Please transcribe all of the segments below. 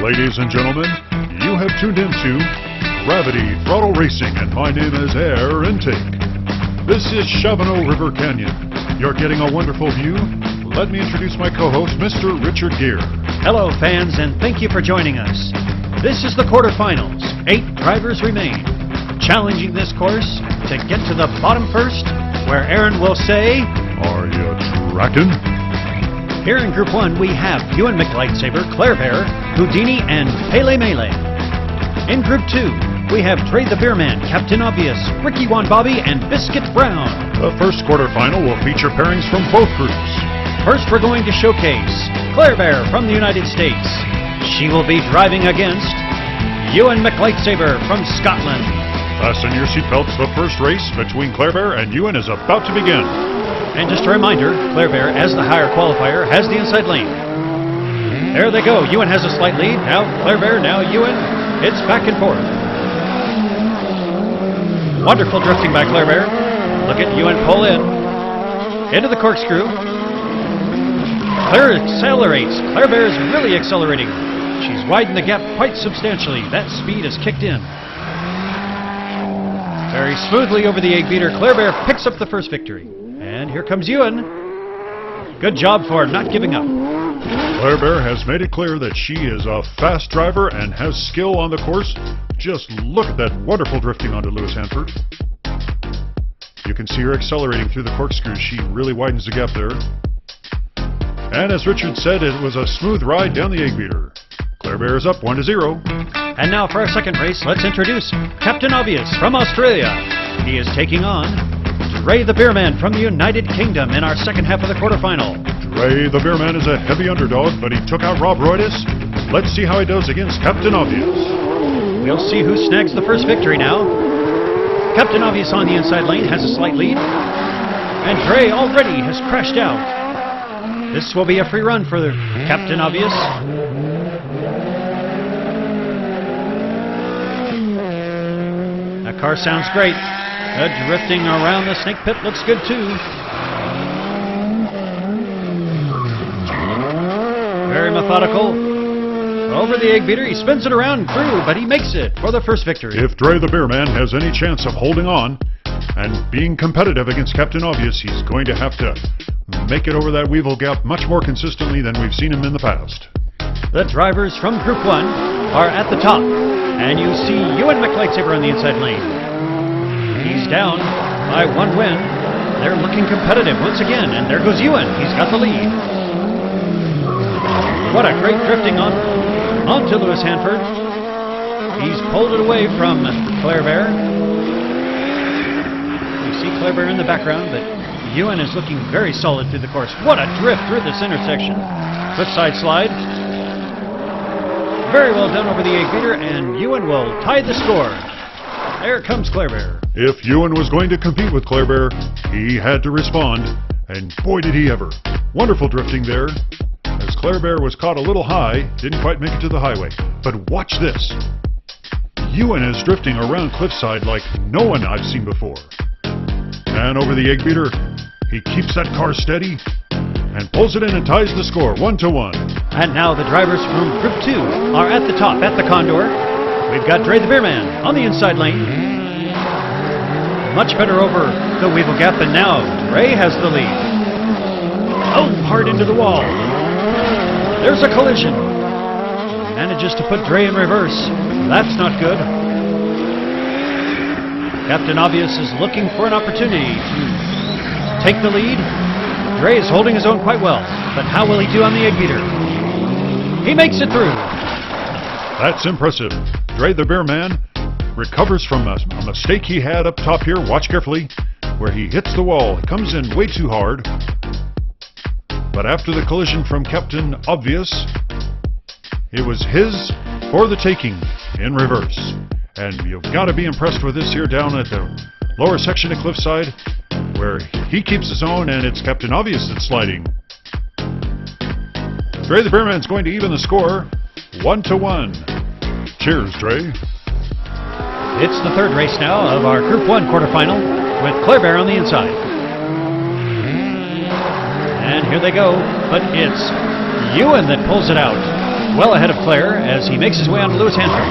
Ladies and gentlemen, you have tuned into Gravity Throttle Racing, and my name is Air Intake. This is Shavano River Canyon. You're getting a wonderful view. Let me introduce my co-host, Mr. Richard Gere. Hello, fans, and thank you for joining us. This is the quarterfinals. 8 drivers remain. Challenging this course to get to the bottom first, where Aaron will say, "Are you tracking?" Here in Group 1, we have Ewan McLightsaber, Claire Bear, Houdini, and Pele Mele. In Group 2, we have Dre the Beerman, Captain Obvious, Ricky Wan Bobby, and Biscuit Brown. The first quarterfinal will feature pairings from both groups. First, we're going to showcase Claire Bear from the United States. She will be driving against Ewan McLightsaber from Scotland. Fasten your seatbelts. The first race between Claire Bear and Ewan is about to begin. And just a reminder, Claire Bear, as the higher qualifier, has the inside lane. There they go. Ewan has a slight lead. Now Claire Bear, now Ewan. It's back and forth. Wonderful drifting by Claire Bear. Look at Ewan pull in. Into the corkscrew. Claire accelerates. Claire Bear is really accelerating. She's widened the gap quite substantially. That speed has kicked in. Very smoothly over the Eggbeater, Claire Bear picks up the first victory. And here comes Ewan. Good job for not giving up. Claire Bear has made it clear that she is a fast driver and has skill on the course. Just look at that wonderful drifting onto Lewis Hanford. You can see her accelerating through the corkscrew. She really widens the gap there. And as Richard said, it was a smooth ride down the Eggbeater. Claire Bear is up 1-0. And now for our second race, let's introduce Captain Obvious from Australia. He is taking on Dre the Beerman from the United Kingdom in our second half of the quarterfinal. Dre the Beerman is a heavy underdog, but he took out Rob Roydis. Let's see how he does against Captain Obvious. We'll see who snags the first victory now. Captain Obvious on the inside lane has a slight lead. And Dre already has crashed out. This will be a free run for Captain Obvious. That car sounds great. The drifting around the snake pit looks good too. Very methodical. Over the Eggbeater, he spins it around through, but he makes it for the first victory. If Dre the Beerman has any chance of holding on and being competitive against Captain Obvious, he's going to have to make it over that Weevil Gap much more consistently than we've seen him in the past. The drivers from Group 1 are at the top, and you see Ewan McLightsaber on the inside lane. He's down by 1 win. They're looking competitive once again, and there goes Ewan. He's got the lead. What a great drifting onto Lewis Hanford. He's pulled it away from Claire Bear. You see Claire Bear in the background, but Ewan is looking very solid through the course. What a drift through this intersection. Cliffside slide. Very well done over the Eggbeater, and Ewan will tie the score. There comes Claire Bear. If Ewan was going to compete with Claire Bear, he had to respond, and boy did he ever. Wonderful drifting there, as Claire Bear was caught a little high, didn't quite make it to the highway. But watch this. Ewan is drifting around Cliffside like no one I've seen before. And over the Eggbeater, he keeps that car steady and pulls it in and ties the score 1-1. And now the drivers from Group 2 are at the top at the Condor. We've got Dre the Beerman on the inside lane. Much better over the Weevil Gap, and now Dre has the lead. Oh, hard into the wall. There's a collision. Manages to put Dre in reverse. That's not good. Captain Obvious is looking for an opportunity to take the lead. Dre is holding his own quite well, but how will he do on the Eggbeater? He makes it through. That's impressive. Dre the Beerman recovers from a mistake he had up top here. Watch carefully where he hits the wall. He comes in way too hard. But after the collision from Captain Obvious, it was his for the taking in reverse. And you've got to be impressed with this here down at the lower section of Cliffside, where he keeps his own, and it's Captain Obvious that's sliding. Dre the Beerman's going to even the score 1-1. Cheers, Dre. It's the third race now of our Group 1 quarterfinal with Claire Bear on the inside. And here they go, but it's Ewan that pulls it out. well ahead of Claire as he makes his way onto Lewis Hanford.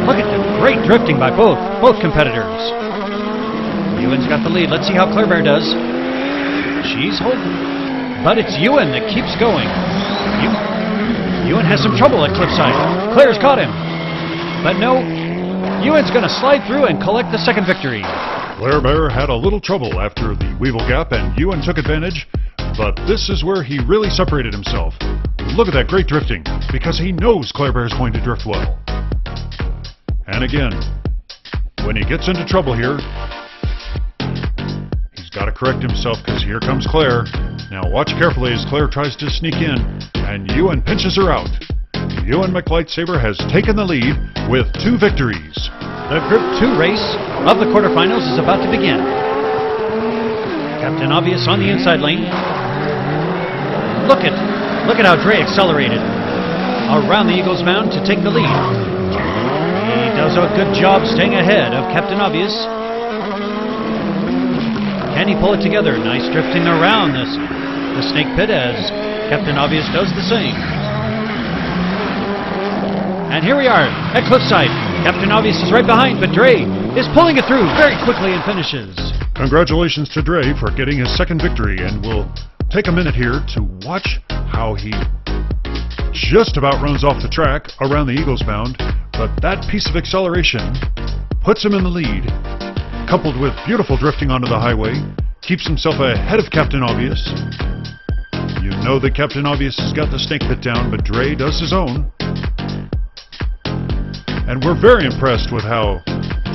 Look at the great drifting by both competitors. Ewan's got the lead. Let's see how Claire Bear does. She's holding, but it's Ewan that keeps going. Ewan has some trouble at Cliffside. Claire's caught him. But no, Ewan's going to slide through and collect the second victory. Claire Bear had a little trouble after the Weevil Gap, and Ewan took advantage, but this is where he really separated himself. Look at that great drifting, because he knows Claire Bear is going to drift well. And again, when he gets into trouble here, he's got to correct himself, because here comes Claire. Now watch carefully as Claire tries to sneak in, and Ewan pinches her out. Ewan McLightsaber has taken the lead with 2 victories. The Group 2 race of the quarterfinals is about to begin. Captain Obvious on the inside lane. Look at how Dre accelerated around the Eagles Mound to take the lead. He does a good job staying ahead of Captain Obvious. Can he pull it together? Nice drifting around the snake pit as Captain Obvious does the same. And here we are at Cliffside. Captain Obvious is right behind, but Dre is pulling it through very quickly and finishes. Congratulations to Dre for getting his second victory, and we'll take a minute here to watch how he just about runs off the track around the Eagles Mound, but that piece of acceleration puts him in the lead, coupled with beautiful drifting onto the highway, keeps himself ahead of Captain Obvious. You know that Captain Obvious has got the snake pit down, but Dre does his own. And we're very impressed with how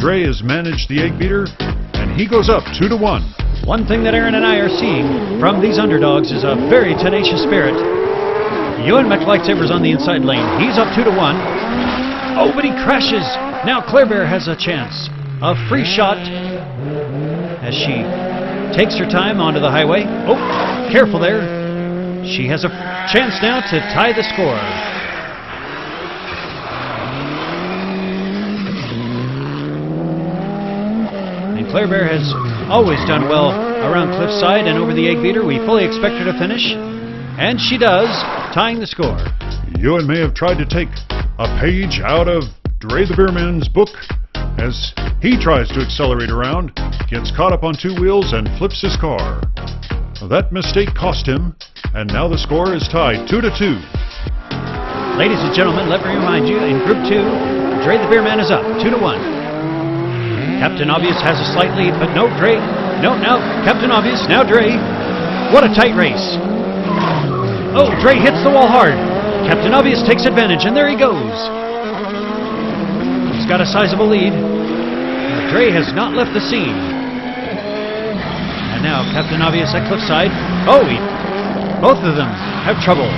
Dre has managed the Eggbeater, and he goes up 2-1. One thing that Aaron and I are seeing from these underdogs is a very tenacious spirit. Ewan McLightsaber's on the inside lane. He's up 2-1. Oh, but he crashes. Now Claire Bear has a chance. A free shot as she takes her time onto the highway. Oh, careful there. She has a chance now to tie the score. Claire Bear has always done well around Cliffside and over the Eggbeater. We fully expect her to finish, and she does, tying the score. Ewan may have tried to take a page out of Dre the Beerman's book as he tries to accelerate around, gets caught up on 2 wheels, and flips his car. That mistake cost him, and now the score is tied 2-2. Ladies and gentlemen, let me remind you, in Group 2, Dre the Beerman is up 2-1. Captain Obvious has a slight lead, but no, Dre. No, now Captain Obvious, now Dre. What a tight race. Oh, Dre hits the wall hard. Captain Obvious takes advantage, and there he goes. He's got a sizable lead. Dre has not left the scene. And now Captain Obvious at Cliffside. Oh, both of them have trouble.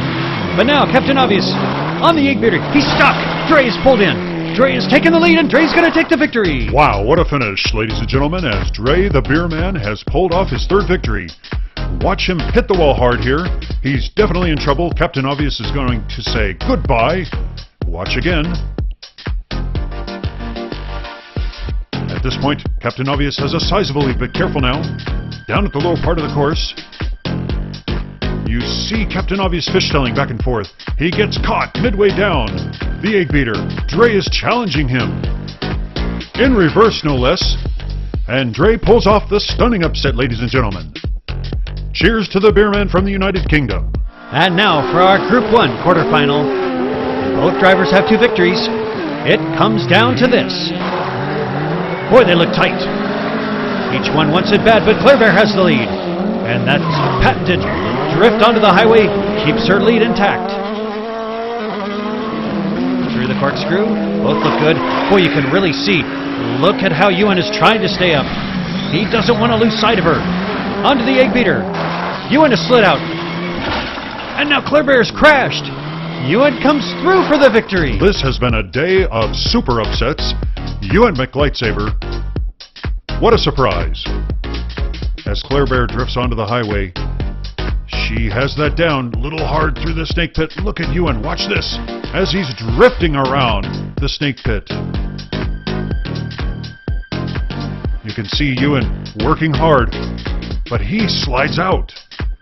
But now Captain Obvious on the Eggbeater. He's stuck. Dre is pulled in. Dre has taken the lead, and Dre's going to take the victory. Wow, what a finish, ladies and gentlemen, as Dre the Beerman has pulled off his 3rd victory. Watch him hit the wall hard here. He's definitely in trouble. Captain Obvious is going to say goodbye. Watch again. At this point, Captain Obvious has a sizable lead, but careful now. Down at the lower part of the course, you see Captain Obvious fishtailing back and forth. He gets caught midway down the Eggbeater. Dre is challenging him. In reverse, no less. And Dre pulls off the stunning upset, ladies and gentlemen. Cheers to the Beerman from the United Kingdom. And now for our Group 1 quarterfinal. Both drivers have 2 victories. It comes down to this. Boy, they look tight. Each one wants it bad, but Claire Bear has the lead. And that patented drift onto the highway keeps her lead intact. Through the corkscrew, both look good. Boy, you can really see. Look at how Ewan is trying to stay up. He doesn't want to lose sight of her. Onto the Eggbeater. Ewan has slid out. And now Claire Bear has crashed. Ewan comes through for the victory. This has been a day of super upsets. Ewan McLightsaber. What a surprise. As Claire Bear drifts onto the highway, she has that down a little hard through the snake pit. Look at Ewan, watch this, as he's drifting around the snake pit. You can see Ewan working hard, but he slides out.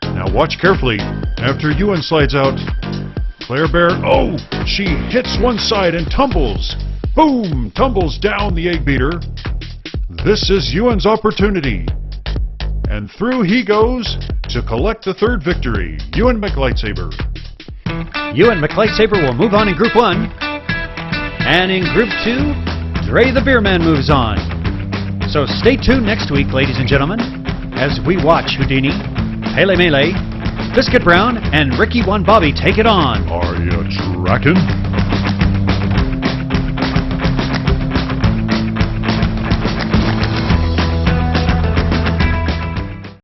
Now watch carefully. After Ewan slides out, Claire Bear, oh, she hits one side and tumbles. Boom, tumbles down the Eggbeater. This is Ewan's opportunity. And through he goes to collect the third victory. Ewan McLightsaber. Ewan McLightsaber will move on in Group 1. And in Group 2, Dre the Beerman moves on. So stay tuned next week, ladies and gentlemen, as we watch Houdini, Pele Mele, Biscuit Brown, and Ricky One Bobby take it on. Are you tracking?